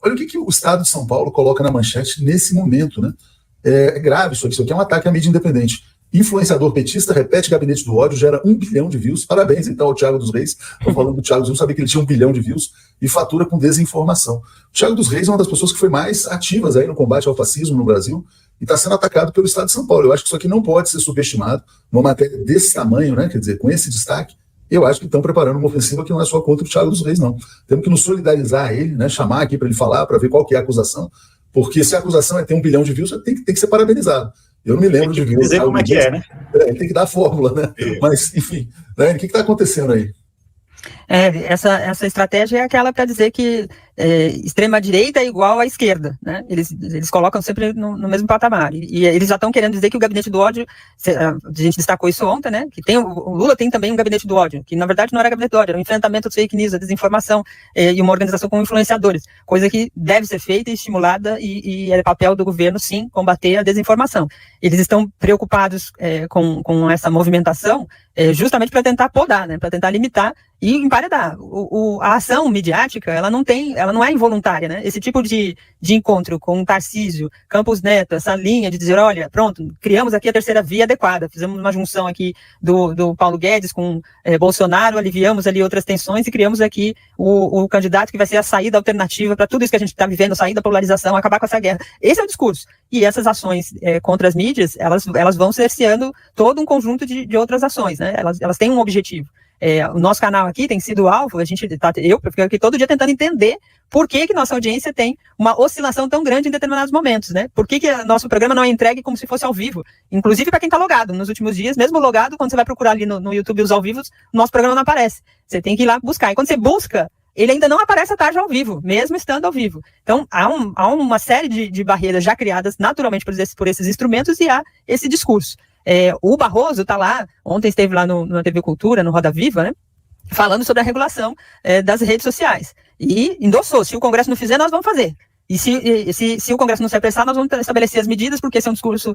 olha o que o Estado de São Paulo coloca na manchete nesse momento, né? É grave isso aqui é um ataque à mídia independente. Influenciador petista repete gabinete do ódio, gera 1 bilhão de views. Parabéns, então, ao Thiago dos Reis. Estou falando do Thiago dos Reis, eu sabia que ele tinha 1 bilhão de views e fatura com desinformação. O Thiago dos Reis é uma das pessoas que foi mais ativas aí no combate ao fascismo no Brasil e está sendo atacado pelo Estado de São Paulo. Eu acho que isso aqui não pode ser subestimado. Uma matéria desse tamanho, né? Quer dizer, com esse destaque, eu acho que estão preparando uma ofensiva que não é só contra o Thiago dos Reis, não. Temos que nos solidarizar a ele, né? Chamar aqui para ele falar, para ver qual que é a acusação. Porque se a acusação é ter 1 bilhão de views, tem que ser parabenizado. Eu não me lembro de views. Dizer como é que é, né? Tem que dar a fórmula, né? Mas, enfim, né? O que está acontecendo aí? Essa estratégia é aquela para dizer que extrema-direita é igual à esquerda, né? Eles colocam sempre no mesmo patamar. E eles já estão querendo dizer que o gabinete do ódio, a gente destacou isso ontem, né? Que o Lula tem também um gabinete do ódio, que na verdade não era gabinete do ódio, era um enfrentamento às fake news, à desinformação e uma organização com influenciadores, coisa que deve ser feita e estimulada e é papel do governo, sim, combater a desinformação. Eles estão preocupados com essa movimentação justamente para tentar podar, né? Para tentar limitar e emparedar. A ação midiática, ela não é involuntária, né? Esse tipo de encontro com o Tarcísio, Campos Neto, essa linha de dizer, olha, pronto, criamos aqui a terceira via adequada, fizemos uma junção aqui do Paulo Guedes com Bolsonaro, aliviamos ali outras tensões e criamos aqui o candidato que vai ser a saída alternativa para tudo isso que a gente está vivendo, sair da polarização, acabar com essa guerra. Esse é o discurso. E essas ações contra as mídias, elas vão cerceando todo um conjunto de outras ações, né? Elas têm um objetivo. O nosso canal aqui tem sido alvo, eu fico aqui todo dia tentando entender por que nossa audiência tem uma oscilação tão grande em determinados momentos, né? Por que nosso programa não é entregue como se fosse ao vivo? Inclusive para quem está logado. Nos últimos dias, mesmo logado, quando você vai procurar ali no YouTube os ao vivo, nosso programa não aparece. Você tem que ir lá buscar. E quando você busca, ele ainda não aparece à tarde ao vivo, mesmo estando ao vivo. Então, há uma série de barreiras já criadas naturalmente por esses instrumentos e há esse discurso. O Barroso está lá, ontem esteve lá na TV Cultura, no Roda Viva, né, falando sobre a regulação das redes sociais. E endossou, se o Congresso não fizer, nós vamos fazer. E se o Congresso não se apressar, nós vamos estabelecer as medidas, porque esse é um discurso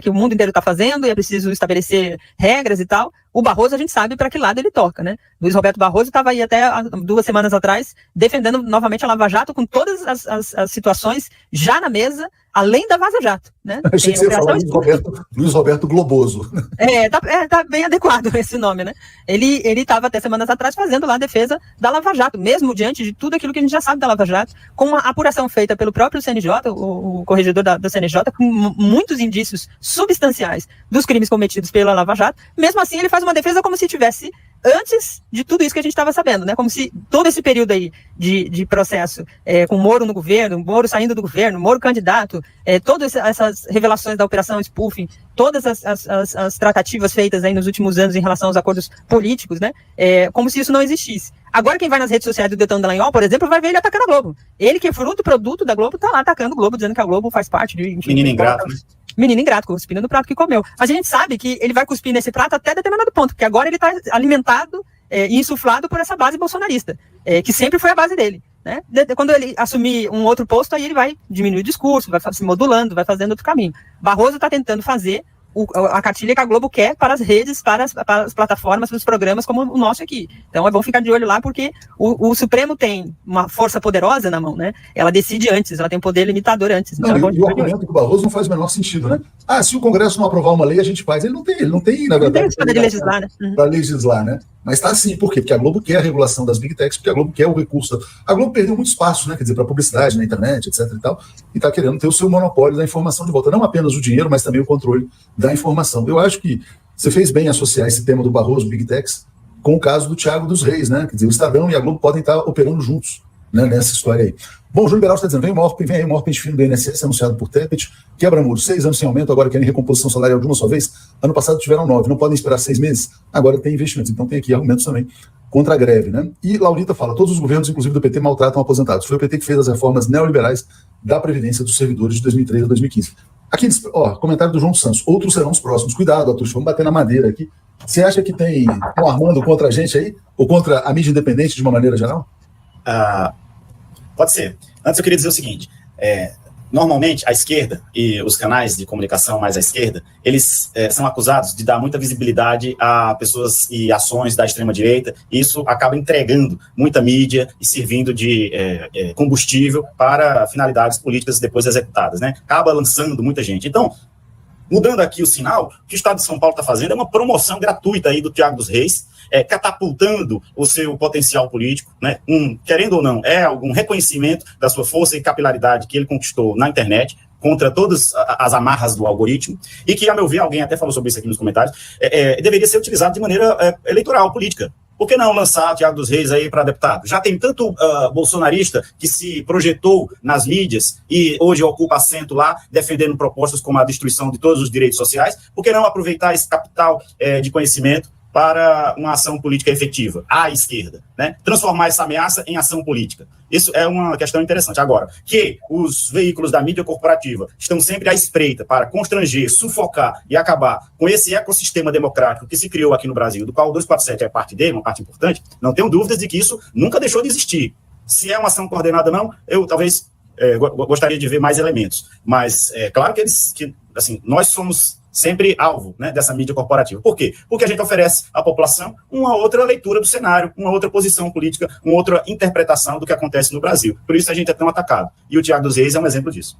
que o mundo inteiro está fazendo, e é preciso estabelecer regras e tal. O Barroso, a gente sabe para que lado ele toca, né? Luiz Roberto Barroso estava aí até 2 semanas atrás, defendendo novamente a Lava Jato, com todas as situações já na mesa, além da Vaza Jato, né? Achei que você ia falar Luiz Roberto Globoso. Tá bem adequado esse nome, né? Ele estava até semanas atrás fazendo lá a defesa da Lava Jato, mesmo diante de tudo aquilo que a gente já sabe da Lava Jato, com uma apuração feita pelo próprio CNJ, o corregedor da CNJ, com muitos indícios substanciais dos crimes cometidos pela Lava Jato. Mesmo assim, ele faz uma defesa como se tivesse antes de tudo isso que a gente estava sabendo, né? Como se todo esse período aí de processo, com Moro no governo, Moro saindo do governo, Moro candidato, todas essas revelações da operação spoofing, todas as tratativas feitas aí nos últimos anos em relação aos acordos políticos, né? Como se isso não existisse. Agora quem vai nas redes sociais do Deltan Dallagnol, por exemplo, vai ver ele atacando a Globo. Ele que é produto da Globo, tá lá atacando o Globo, dizendo que a Globo faz parte de... Enfim, menino ingrato, né? Menino ingrato, cuspindo no prato que comeu. Mas a gente sabe que ele vai cuspir nesse prato até determinado ponto, porque agora ele está alimentado e insuflado por essa base bolsonarista, que sempre foi a base dele, né? Quando ele assumir um outro posto, aí ele vai diminuir o discurso, vai se modulando, vai fazendo outro caminho. Barroso está tentando fazer a cartilha que a Globo quer para as redes, para as plataformas, para os programas como o nosso aqui. Então é bom ficar de olho lá, porque o Supremo tem uma força poderosa na mão, né? Ela decide antes, ela tem um poder limitador antes. Não, e o argumento do Barroso não faz o menor sentido, né? Se o Congresso não aprovar uma lei, a gente faz. Ele não tem, na verdade, poder de legislar, né? Para legislar, né? Mas está assim, por quê? Porque a Globo quer a regulação das Big Techs, porque a Globo quer o recurso. A Globo perdeu muito espaço, né? Quer dizer, para publicidade na internet, etc. e tal, e está querendo ter o seu monopólio da informação de volta. Não apenas o dinheiro, mas também o controle da informação. Eu acho que você fez bem associar esse tema do Barroso, Big Techs, com o caso do Thiago dos Reis, né? Quer dizer, o Estadão e a Globo podem estar operando juntos, né, nessa história aí. Bom, o Júlio Beraldo está dizendo, vem aí o maior pente fino do INSS anunciado por Tepet, quebra-muros, 6 anos sem aumento, agora querem recomposição salarial de uma só vez. Ano passado tiveram 9, não podem esperar 6 meses, agora tem investimentos. Então tem aqui argumentos também contra a greve, né? E Laurita fala, todos os governos, inclusive do PT, maltratam aposentados. Foi o PT que fez as reformas neoliberais da Previdência dos servidores de 2003 a 2015. Aqui, comentário do João Santos, outros serão os próximos. Cuidado, Atucho, vamos bater na madeira aqui. Você acha que estão armando contra a gente aí? Ou contra a mídia independente de uma maneira geral? Pode ser. Antes eu queria dizer o seguinte, Normalmente, a esquerda e os canais de comunicação mais à esquerda, eles são acusados de dar muita visibilidade a pessoas e ações da extrema-direita, e isso acaba entregando muita mídia e servindo de combustível para finalidades políticas depois executadas, né? Acaba lançando muita gente. Então, mudando aqui o sinal, o que o Estado de São Paulo está fazendo é uma promoção gratuita aí do Thiago dos Reis, catapultando o seu potencial político, né? Querendo ou não, é algum reconhecimento da sua força e capilaridade que ele conquistou na internet, contra todas as amarras do algoritmo, e que, a meu ver, alguém até falou sobre isso aqui nos comentários, deveria ser utilizado de maneira eleitoral, política. Por que não lançar Thiago dos Reis aí para deputado? Já tem tanto bolsonarista que se projetou nas mídias e hoje ocupa assento lá, defendendo propostas como a destruição de todos os direitos sociais. Por que não aproveitar esse capital de conhecimento para uma ação política efetiva, à esquerda, né? Transformar essa ameaça em ação política. Isso é uma questão interessante. Agora, que os veículos da mídia corporativa estão sempre à espreita para constranger, sufocar e acabar com esse ecossistema democrático que se criou aqui no Brasil, do qual o 247 é parte dele, uma parte importante, não tenho dúvidas de que isso nunca deixou de existir. Se é uma ação coordenada ou não, eu talvez gostaria de ver mais elementos. Mas é claro que nós somos sempre alvo, né, dessa mídia corporativa. Por quê? Porque a gente oferece à população uma outra leitura do cenário, uma outra posição política, uma outra interpretação do que acontece no Brasil. Por isso a gente é tão atacado. E o Thiago dos Reis é um exemplo disso.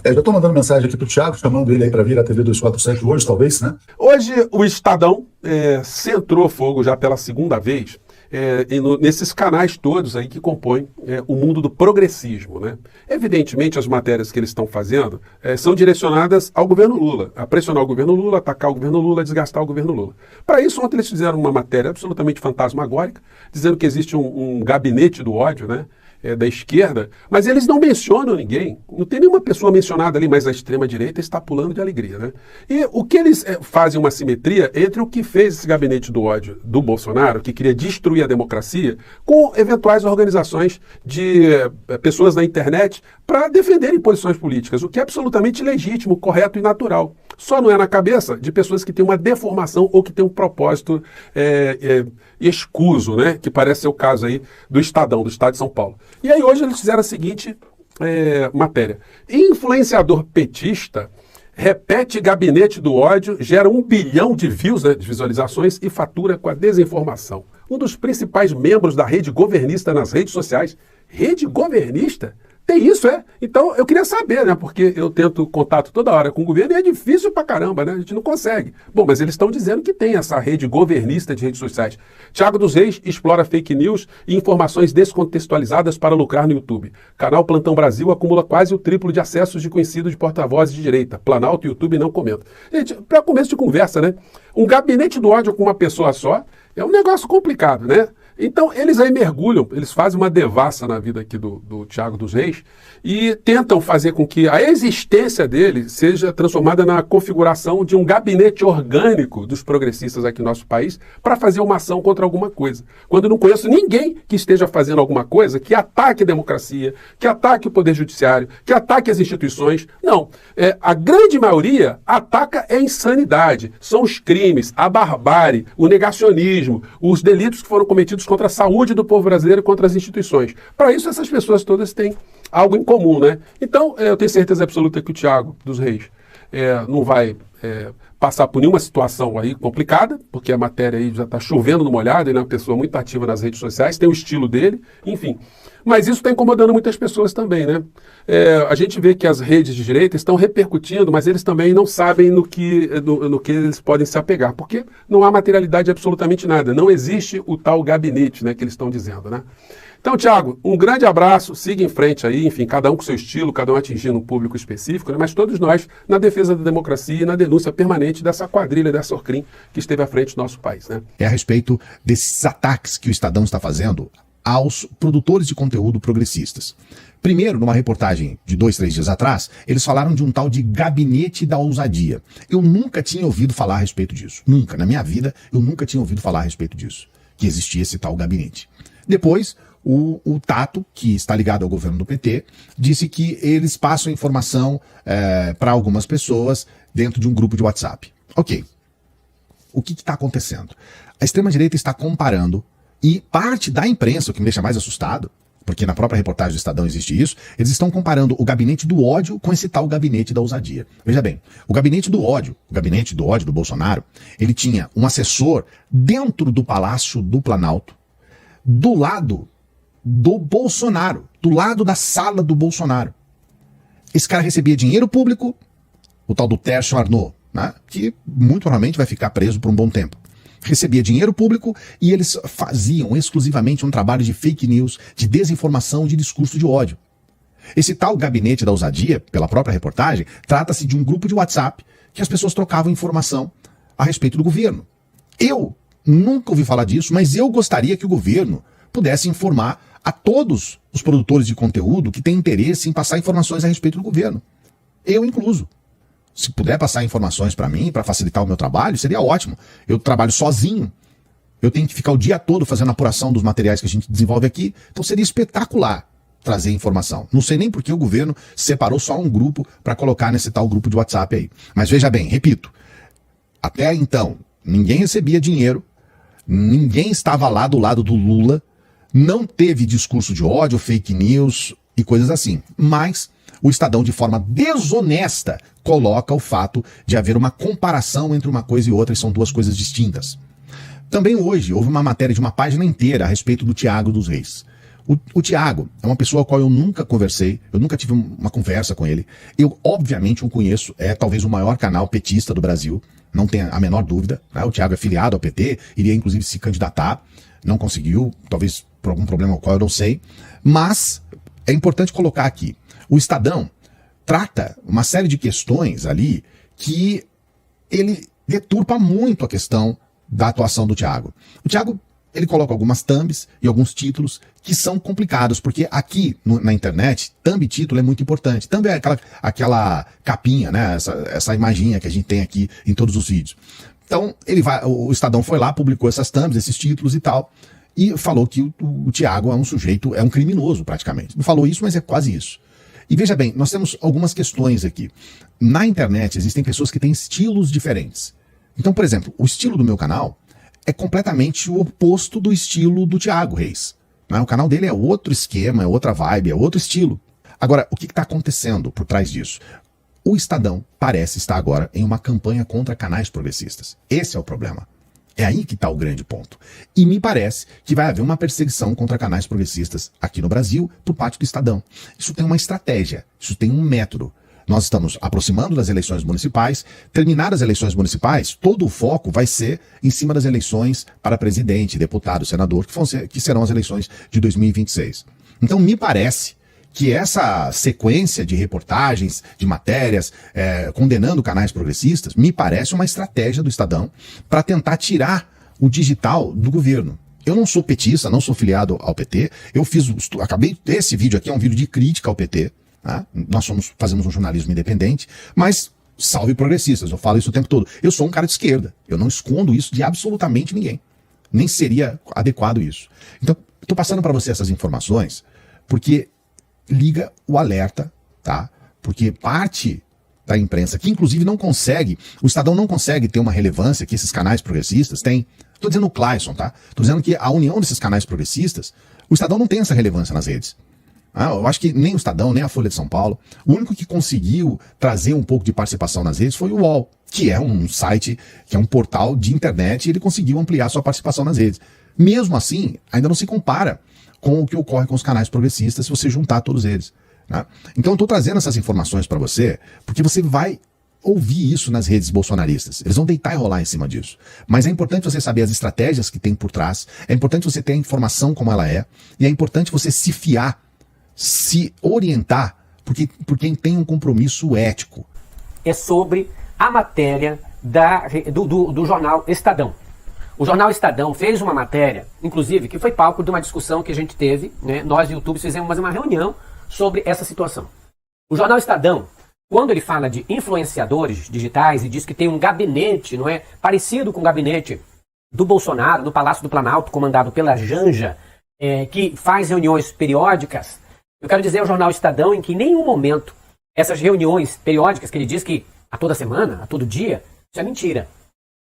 Já estou mandando mensagem aqui para o Thiago, chamando ele aí para vir à TV 247 hoje, talvez, né? Hoje o Estadão centrou fogo já pela segunda vez nesses canais todos aí que compõem o mundo do progressismo, né? Evidentemente, as matérias que eles estão fazendo são direcionadas ao governo Lula, a pressionar o governo Lula, atacar o governo Lula, desgastar o governo Lula. Para isso, ontem eles fizeram uma matéria absolutamente fantasmagórica, dizendo que existe um gabinete do ódio, né? Da esquerda, mas eles não mencionam ninguém. Não tem nenhuma pessoa mencionada ali, mas a extrema-direita está pulando de alegria, né? E o que eles fazem uma simetria entre o que fez esse gabinete do ódio do Bolsonaro, que queria destruir a democracia, com eventuais organizações de pessoas na internet para defenderem posições políticas, o que é absolutamente legítimo, correto e natural. Só não é na cabeça de pessoas que têm uma deformação ou que têm um propósito escuso, né? Que parece ser o caso aí do Estadão, do Estado de São Paulo. E aí hoje eles fizeram a seguinte matéria. Influenciador petista repete gabinete do ódio, gera 1 bilhão de views, né, de visualizações e fatura com a desinformação. Um dos principais membros da rede governista nas redes sociais. Rede governista? Tem isso, Então, eu queria saber, né? Porque eu tento contato toda hora com o governo e é difícil pra caramba, né? A gente não consegue. Bom, mas eles estão dizendo que tem essa rede governista de redes sociais. Thiago dos Reis explora fake news e informações descontextualizadas para lucrar no YouTube. Canal Plantão Brasil acumula quase o triplo de acessos de conhecidos de porta-vozes de direita. Planalto e YouTube não comentam. Gente, para começo de conversa, né? Um gabinete do ódio com uma pessoa só é um negócio complicado, né? Então, eles aí mergulham, eles fazem uma devassa na vida aqui do Thiago dos Reis e tentam fazer com que a existência dele seja transformada na configuração de um gabinete orgânico dos progressistas aqui no nosso país para fazer uma ação contra alguma coisa. Quando eu não conheço ninguém que esteja fazendo alguma coisa que ataque a democracia, que ataque o poder judiciário, que ataque as instituições. Não. A grande maioria ataca a insanidade. São os crimes, a barbárie, o negacionismo, os delitos que foram cometidos contra a saúde do povo brasileiro e contra as instituições. Para isso, essas pessoas todas têm algo em comum, né? Então, eu tenho certeza absoluta que o Thiago dos Reis não vai passar por nenhuma situação aí complicada, porque a matéria aí já está chovendo no molhado, ele é uma pessoa muito ativa nas redes sociais, tem o estilo dele, enfim. Mas isso está incomodando muitas pessoas também, né? A gente vê que as redes de direita estão repercutindo, mas eles também não sabem no que eles podem se apegar, porque não há materialidade de absolutamente nada. Não existe o tal gabinete, né, que eles estão dizendo, né? Então, Thiago, um grande abraço, siga em frente aí, enfim, cada um com seu estilo, cada um atingindo um público específico, né? Mas todos nós na defesa da democracia e na denúncia permanente dessa quadrilha, dessa Orcrim que esteve à frente do nosso país, né? É a respeito desses ataques que o Estadão está fazendo aos produtores de conteúdo progressistas. Primeiro, numa reportagem de 2, 3 dias atrás, eles falaram de um tal de gabinete da ousadia. Eu nunca tinha ouvido falar a respeito disso. Nunca, na minha vida, eu nunca tinha ouvido falar a respeito disso, que existia esse tal gabinete. Depois, o Tato, que está ligado ao governo do PT, disse que eles passam informação para algumas pessoas dentro de um grupo de WhatsApp. Ok. O que está acontecendo? A extrema-direita está comparando, e parte da imprensa, o que me deixa mais assustado, porque na própria reportagem do Estadão existe isso, eles estão comparando o gabinete do ódio com esse tal gabinete da ousadia. Veja bem, o gabinete do ódio do Bolsonaro, ele tinha um assessor dentro do Palácio do Planalto, do lado do Bolsonaro, do lado da sala do Bolsonaro. Esse cara recebia dinheiro público, o tal do Tércio Arnaud, né, que muito provavelmente vai ficar preso por um bom tempo. Recebia dinheiro público e eles faziam exclusivamente um trabalho de fake news, de desinformação, de discurso de ódio. Esse tal gabinete da ousadia, pela própria reportagem, trata-se de um grupo de WhatsApp que as pessoas trocavam informação a respeito do governo. Eu nunca ouvi falar disso, mas eu gostaria que o governo pudesse informar a todos os produtores de conteúdo que têm interesse em passar informações a respeito do governo. Eu incluso. Se puder passar informações para mim, para facilitar o meu trabalho, seria ótimo. Eu trabalho sozinho. Eu tenho que ficar o dia todo fazendo apuração dos materiais que a gente desenvolve aqui. Então seria espetacular trazer informação. Não sei nem por que o governo separou só um grupo para colocar nesse tal grupo de WhatsApp aí. Mas veja bem, repito, até então, ninguém recebia dinheiro, ninguém estava lá do lado do Lula, não teve discurso de ódio, fake news e coisas assim. Mas o Estadão, de forma desonesta, coloca o fato de haver uma comparação entre uma coisa e outra, e são duas coisas distintas. Também hoje houve uma matéria de uma página inteira a respeito do Thiago dos Reis. O Thiago é uma pessoa com a qual eu nunca conversei, eu nunca tive uma conversa com ele. Eu, obviamente, o conheço, é talvez o maior canal petista do Brasil, não tem a menor dúvida. Né? O Thiago é filiado ao PT, iria inclusive se candidatar, não conseguiu, talvez por algum problema ao qual eu não sei. Mas é importante colocar aqui, o Estadão trata uma série de questões ali que ele deturpa muito a questão da atuação do Thiago. O Thiago, ele coloca algumas thumbs e alguns títulos que são complicados, porque aqui na internet, thumb e título é muito importante. Thumb é aquela capinha, né? Essa imaginha que a gente tem aqui em todos os vídeos. Então, o Estadão foi lá, publicou essas thumbs, esses títulos e tal, e falou que o Thiago é um sujeito, é um criminoso praticamente. Não falou isso, mas é quase isso. E veja bem, nós temos algumas questões aqui. Na internet existem pessoas que têm estilos diferentes. Então, por exemplo, o estilo do meu canal é completamente o oposto do estilo do Thiago Reis. O canal dele é outro esquema, é outra vibe, é outro estilo. Agora, o que está acontecendo por trás disso? O Estadão parece estar agora em uma campanha contra canais progressistas. Esse é o problema. É aí que está o grande ponto. E me parece que vai haver uma perseguição contra canais progressistas aqui no Brasil por parte do Estadão. Isso tem uma estratégia, isso tem um método. Nós estamos aproximando das eleições municipais. Terminar as eleições municipais, todo o foco vai ser em cima das eleições para presidente, deputado, senador, que serão as eleições de 2026. Então me parece que essa sequência de reportagens, de matérias, condenando canais progressistas, me parece uma estratégia do Estadão para tentar tirar o digital do governo. Eu não sou petista, não sou filiado ao PT, esse vídeo aqui é um vídeo de crítica ao PT, tá? Nós fazemos um jornalismo independente, mas salve progressistas, eu falo isso o tempo todo. Eu sou um cara de esquerda, eu não escondo isso de absolutamente ninguém, nem seria adequado isso. Então, estou passando para você essas informações, porque liga o alerta, tá? Porque parte da imprensa, que inclusive o Estadão não consegue ter uma relevância que esses canais progressistas têm. Estou dizendo o Clayson, tá? Estou dizendo que a união desses canais progressistas, o Estadão não tem essa relevância nas redes. Eu acho que nem o Estadão, nem a Folha de São Paulo, o único que conseguiu trazer um pouco de participação nas redes foi o UOL, que é um site, que é um portal de internet, e ele conseguiu ampliar sua participação nas redes. Mesmo assim, ainda não se compara com o que ocorre com os canais progressistas se você juntar todos eles. Né? Então eu estou trazendo essas informações para você, porque você vai ouvir isso nas redes bolsonaristas. Eles vão deitar e rolar em cima disso. Mas é importante você saber as estratégias que tem por trás, é importante você ter a informação como ela é, e é importante você se fiar, se orientar, por quem tem um compromisso ético. É sobre a matéria do jornal Estadão. O jornal Estadão fez uma matéria, inclusive, que foi palco de uma discussão que a gente teve, né? Nós, do YouTube, fizemos uma reunião sobre essa situação. O jornal Estadão, quando ele fala de influenciadores digitais e diz que tem um gabinete, não é, parecido com o gabinete do Bolsonaro, no Palácio do Planalto, comandado pela Janja, que faz reuniões periódicas, eu quero dizer ao jornal Estadão em que em nenhum momento essas reuniões periódicas, que ele diz que a toda semana, a todo dia, isso é mentira,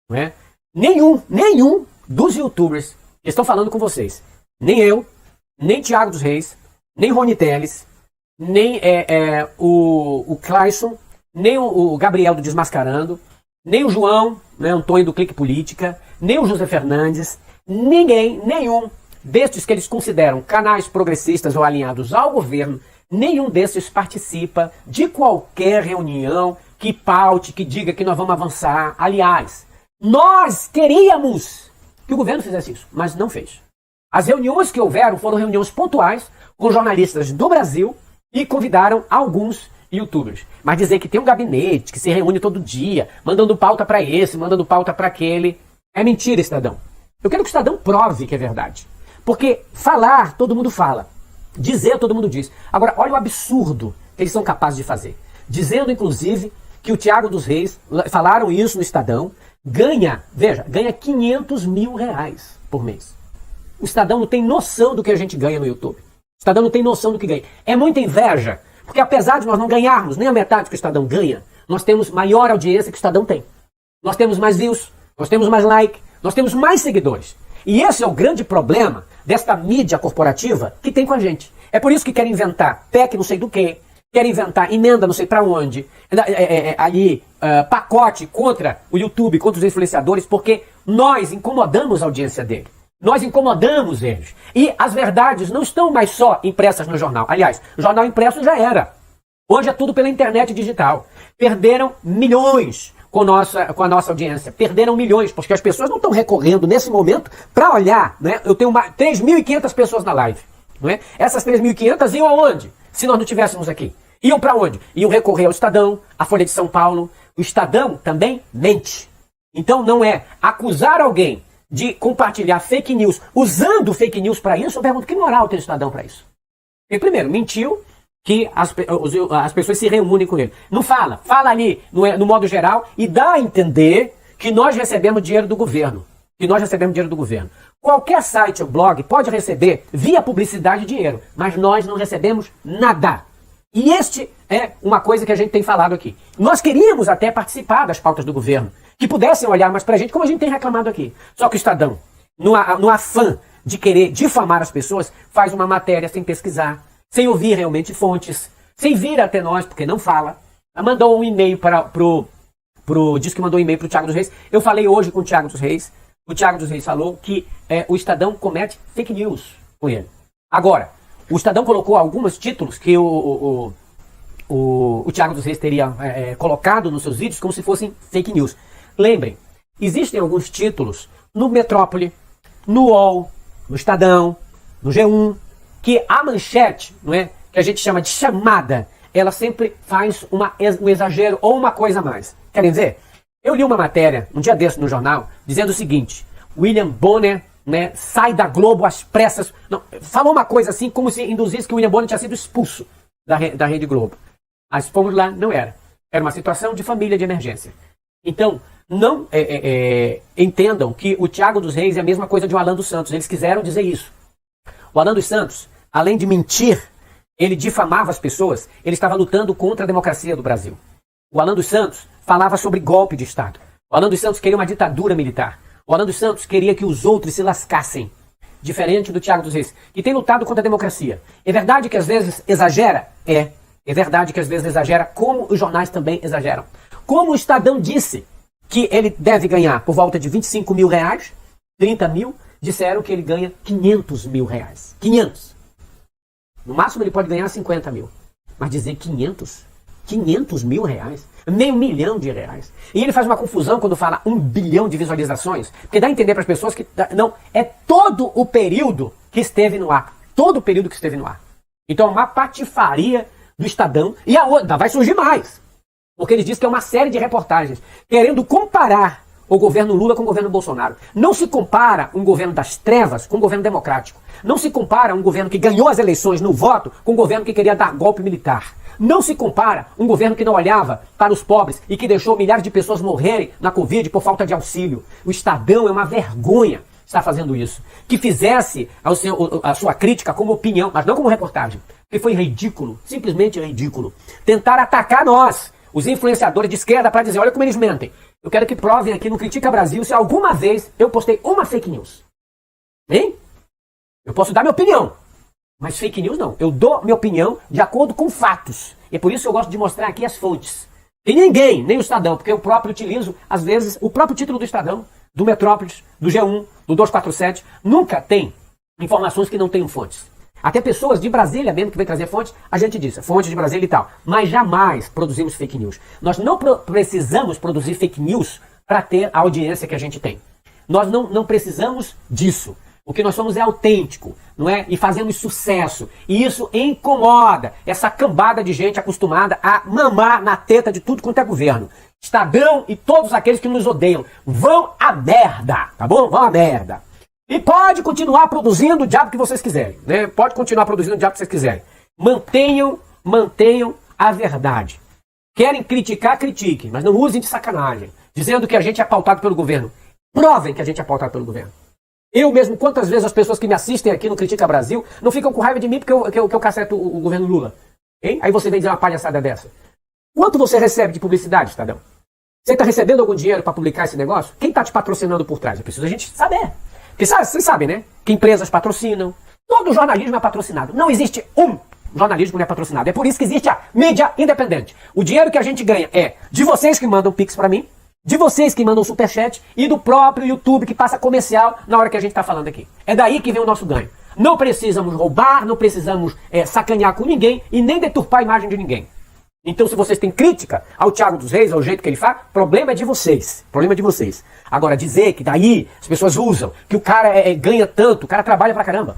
não é? Nenhum dos youtubers que estão falando com vocês, nem eu, nem Thiago dos Reis, nem Rony Telles, nem o Clayson, nem o Gabriel do Desmascarando, nem o João, né, Antônio do Clique Política, nem o José Fernandes, nenhum destes que eles consideram canais progressistas ou alinhados ao governo, nenhum desses participa de qualquer reunião que paute, que diga que nós vamos avançar. Aliás, nós queríamos que o governo fizesse isso, mas não fez. As reuniões que houveram foram reuniões pontuais com jornalistas do Brasil e convidaram alguns youtubers. Mas dizer que tem um gabinete que se reúne todo dia, mandando pauta para esse, mandando pauta para aquele, é mentira, Estadão. Eu quero que o Estadão prove que é verdade. Porque falar, todo mundo fala. Dizer, todo mundo diz. Agora, olha o absurdo que eles são capazes de fazer. Dizendo, inclusive, que o Thiago dos Reis, falaram isso no Estadão, ganha 500 mil reais por mês. O Estadão não tem noção do que a gente ganha no YouTube. O Estadão não tem noção do que ganha. É muita inveja, porque apesar de nós não ganharmos nem a metade que o Estadão ganha, nós temos maior audiência que o Estadão tem. Nós temos mais views, nós temos mais like, nós temos mais seguidores. E esse é o grande problema desta mídia corporativa que tem com a gente. É por isso que querem inventar PEC não sei do que, querem inventar emenda não sei pra onde, pacote contra o YouTube, contra os influenciadores, porque nós incomodamos a audiência dele. Nós incomodamos eles. E as verdades não estão mais só impressas no jornal. Aliás, o jornal impresso já era. Hoje é tudo pela internet digital. Perderam milhões com a nossa audiência. Perderam milhões, porque as pessoas não estão recorrendo nesse momento para olhar. Né? Eu tenho 3.500 pessoas na live. Não é? Essas 3.500 iam aonde? Se nós não estivéssemos aqui. Iam para onde? Iam recorrer ao Estadão, à Folha de São Paulo. O Estadão também mente. Então não é acusar alguém de compartilhar fake news, usando fake news para isso. Eu pergunto, que moral tem o Estadão para isso? Ele, primeiro, mentiu que as pessoas se reúnem com ele. Não fala ali no modo geral e dá a entender que nós recebemos dinheiro do governo. Qualquer site ou blog pode receber via publicidade dinheiro, mas nós não recebemos nada. E este é uma coisa que a gente tem falado aqui. Nós queríamos até participar das pautas do governo, que pudessem olhar mais pra gente, como a gente tem reclamado aqui. Só que o Estadão, no afã de querer difamar as pessoas, faz uma matéria sem pesquisar, sem ouvir realmente fontes, sem vir até nós, porque não fala. Mandou um e-mail diz que mandou um e-mail pro Thiago dos Reis. Eu falei hoje com o Thiago dos Reis. O Thiago dos Reis falou que o Estadão comete fake news com ele. Agora, o Estadão colocou alguns títulos que o Thiago dos Reis teria colocado nos seus vídeos como se fossem fake news. Lembrem, existem alguns títulos no Metrópole, no UOL, no Estadão, no G1, que a manchete, não é, que a gente chama de chamada, ela sempre faz um exagero ou uma coisa a mais. Querem ver? Eu li uma matéria, um dia desse no jornal, dizendo o seguinte: William Bonner, né, sai da Globo às pressas. Não, falou uma coisa assim, como se induzisse que o William Bonner tinha sido expulso da Rede Globo. Mas fomos lá, não era. Era uma situação de família de emergência. Então, não entendam que o Thiago dos Reis é a mesma coisa de o Alan dos Santos. Eles quiseram dizer isso. O Alan dos Santos, além de mentir, ele difamava as pessoas, ele estava lutando contra a democracia do Brasil. O Alan dos Santos falava sobre golpe de Estado. O Alan dos Santos queria uma ditadura militar. O Alan dos Santos queria que os outros se lascassem. Diferente do Thiago dos Reis, que tem lutado contra a democracia. É verdade que às vezes exagera? É verdade que às vezes exagera, como os jornais também exageram. Como o Estadão disse que ele deve ganhar por volta de 25 mil reais, 30 mil, disseram que ele ganha 500 mil reais. 500. No máximo ele pode ganhar 50 mil. Mas dizer 500 mil reais, meio milhão de reais. E ele faz uma confusão quando fala 1 bilhão de visualizações, porque dá a entender para as pessoas que não, é todo o período que esteve no ar. Todo o período que esteve no ar. Então é uma patifaria do Estadão. E a outra, vai surgir mais. Porque ele diz que é uma série de reportagens querendo comparar o governo Lula com o governo Bolsonaro. Não se compara um governo das trevas com um governo democrático. Não se compara um governo que ganhou as eleições no voto com um governo que queria dar golpe militar. Não se compara um governo que não olhava para os pobres e que deixou milhares de pessoas morrerem na Covid por falta de auxílio. O Estadão é uma vergonha estar fazendo isso. Que fizesse a sua crítica como opinião, mas não como reportagem. Porque foi ridículo, simplesmente ridículo. Tentar atacar nós, os influenciadores de esquerda, para dizer, olha como eles mentem. Eu quero que provem aqui no Critica Brasil se alguma vez eu postei uma fake news. Hein? Eu posso dar minha opinião. Mas fake news não. Eu dou minha opinião de acordo com fatos. E é por isso que eu gosto de mostrar aqui as fontes. E ninguém, nem o Estadão, porque eu próprio utilizo, às vezes, o próprio título do Estadão, do Metrópolis, do G1, do 247, nunca tem informações que não tenham fontes. Até pessoas de Brasília mesmo que vem trazer fontes, a gente diz, fonte de Brasília e tal. Mas jamais produzimos fake news. Nós não precisamos produzir fake news para ter a audiência que a gente tem. Nós não precisamos disso. O que nós somos é autêntico, não é? E fazemos sucesso. E isso incomoda essa cambada de gente acostumada a mamar na teta de tudo quanto é governo. Estadão e todos aqueles que nos odeiam vão à merda, tá bom? Vão à merda. E pode continuar produzindo o diabo que vocês quiserem, né? Pode continuar produzindo o diabo que vocês quiserem. Mantenham a verdade. Querem criticar, critiquem, mas não usem de sacanagem, dizendo que a gente é pautado pelo governo. Provem que a gente é pautado pelo governo. Eu mesmo, quantas vezes as pessoas que me assistem aqui no Critica Brasil não ficam com raiva de mim porque eu caceto o governo Lula? Hein? Aí você vem dizer uma palhaçada dessa. Quanto você recebe de publicidade, Estadão? Você está recebendo algum dinheiro para publicar esse negócio? Quem está te patrocinando por trás? É preciso a gente saber. Porque vocês sabem, né? Que empresas patrocinam. Todo jornalismo é patrocinado. Não existe um jornalismo que não é patrocinado. É por isso que existe a mídia independente. O dinheiro que a gente ganha é de vocês que mandam pix para mim, de vocês que mandam superchat e do próprio YouTube que passa comercial na hora que a gente está falando aqui. É daí que vem o nosso ganho. Não precisamos roubar, não precisamos sacanear com ninguém e nem deturpar a imagem de ninguém. Então, se vocês têm crítica ao Thiago dos Reis, ao jeito que ele faz, problema é de vocês. Problema é de vocês. Agora, dizer que daí as pessoas usam, que o cara ganha tanto, o cara trabalha pra caramba.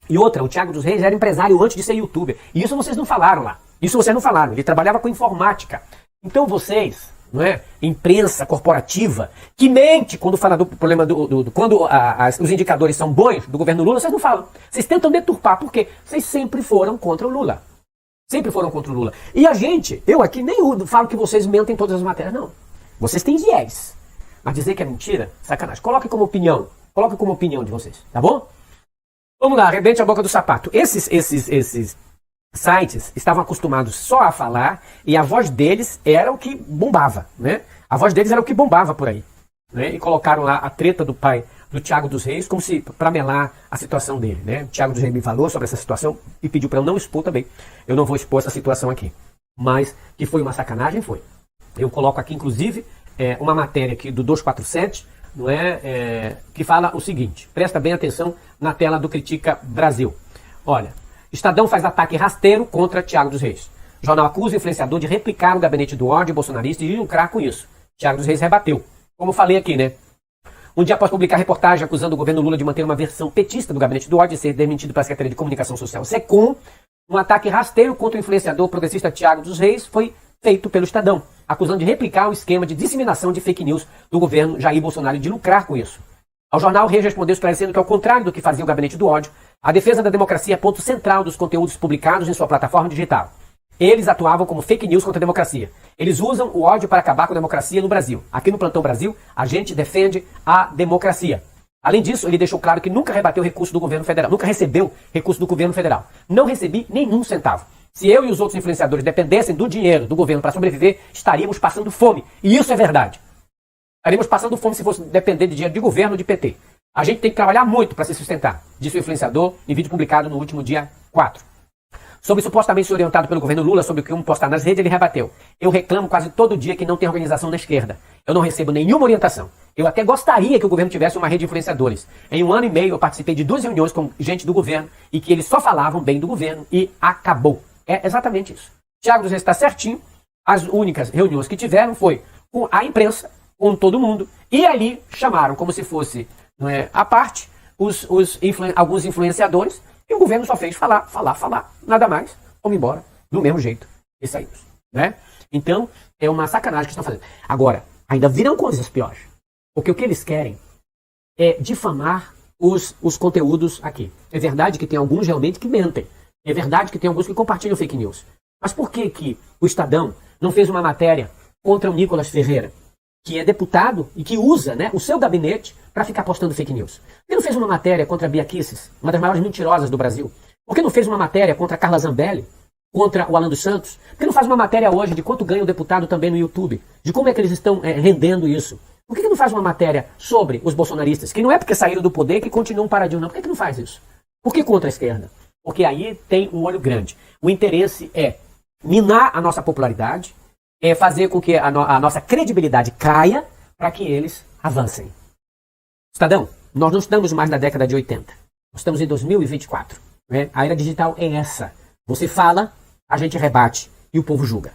E outra, o Thiago dos Reis era empresário antes de ser youtuber. E isso vocês não falaram lá. Isso vocês não falaram. Ele trabalhava com informática. Então vocês, não é? Imprensa corporativa, que mente quando fala do problema quando os indicadores são bons do governo Lula, vocês não falam. Vocês tentam deturpar, porque vocês sempre foram contra o Lula. Sempre foram contra o Lula. E a gente, eu aqui nem falo que vocês mentem em todas as matérias, não. Vocês têm viés. Mas dizer que é mentira, sacanagem. Coloque como opinião. Coloque como opinião de vocês, tá bom? Vamos lá, arrebente a boca do sapato. Esses sites estavam acostumados só a falar e a voz deles era o que bombava, né? A voz deles era o que bombava por aí, né? E colocaram lá a treta do pai do Thiago dos Reis como se para melar a situação dele, né? O Thiago dos Reis me falou sobre essa situação e pediu para eu não expor também. Eu não vou expor essa situação aqui, mas que foi uma sacanagem, foi. Eu coloco aqui inclusive uma matéria aqui do 247, não é, que fala o seguinte, presta bem atenção na tela do Critica Brasil. Olha, Estadão faz ataque rasteiro contra Thiago dos Reis. Jornal acusa o influenciador de replicar o gabinete do ódio bolsonarista e lucrar com isso. Thiago dos Reis rebateu. Como falei aqui, né? Um dia após publicar reportagem acusando o governo Lula de manter uma versão petista do gabinete do ódio e ser demitido pela Secretaria de Comunicação Social SECOM, um ataque rasteiro contra o influenciador progressista Thiago dos Reis foi feito pelo Estadão, acusando de replicar o esquema de disseminação de fake news do governo Jair Bolsonaro e de lucrar com isso. Ao jornal, Reis respondeu esclarecendo que, ao contrário do que fazia o gabinete do ódio, a defesa da democracia é ponto central dos conteúdos publicados em sua plataforma digital. Eles atuavam como fake news contra a democracia. Eles usam o ódio para acabar com a democracia no Brasil. Aqui no Plantão Brasil, a gente defende a democracia. Além disso, ele deixou claro que nunca rebateu recurso do governo federal, nunca recebeu recurso do governo federal. Não recebi nenhum centavo. Se eu e os outros influenciadores dependessem do dinheiro do governo para sobreviver, estaríamos passando fome. E isso é verdade. Estaríamos passando fome se fosse depender de dinheiro de governo ou de PT. A gente tem que trabalhar muito para se sustentar, disse o influenciador em vídeo publicado no último dia 4. Sobre supostamente ser orientado pelo governo Lula sobre como postar nas redes, ele rebateu. Eu reclamo quase todo dia que não tem organização na esquerda. Eu não recebo nenhuma orientação. Eu até gostaria que o governo tivesse uma rede de influenciadores. Em 1 ano e meio eu participei de 2 reuniões com gente do governo e que eles só falavam bem do governo e acabou. É exatamente isso. Thiago dos Reis está certinho. As únicas reuniões que tiveram foi com a imprensa, com todo mundo, e ali chamaram como se fosse, não é, a parte, alguns influenciadores, e o governo só fez falar, nada mais, vamos embora, do mesmo jeito, e saímos, né? Então, é uma sacanagem que estão fazendo. Agora, ainda virão coisas piores, porque o que eles querem é difamar os conteúdos aqui. É verdade que tem alguns realmente que mentem, é verdade que tem alguns que compartilham fake news, mas por que o Estadão não fez uma matéria contra o Nicolas Ferreira, que é deputado e que usa, né, o seu gabinete para ficar postando fake news? Por que não fez uma matéria contra a Bia Kicis, uma das maiores mentirosas do Brasil? Por que não fez uma matéria contra a Carla Zambelli, contra o Alan dos Santos? Por que não faz uma matéria hoje de quanto ganha o deputado também no YouTube? De como é que eles estão rendendo isso? Por que não faz uma matéria sobre os bolsonaristas, que não é porque saíram do poder que continuam paradinho, não? Por que não faz isso? Por que contra a esquerda? Porque aí tem um olho grande. O interesse é minar a nossa popularidade, é fazer com que a nossa credibilidade caia para que eles avancem. Estadão, nós não estamos mais na década de 80. Nós estamos em 2024. Né? A era digital é essa. Você fala, a gente rebate e o povo julga.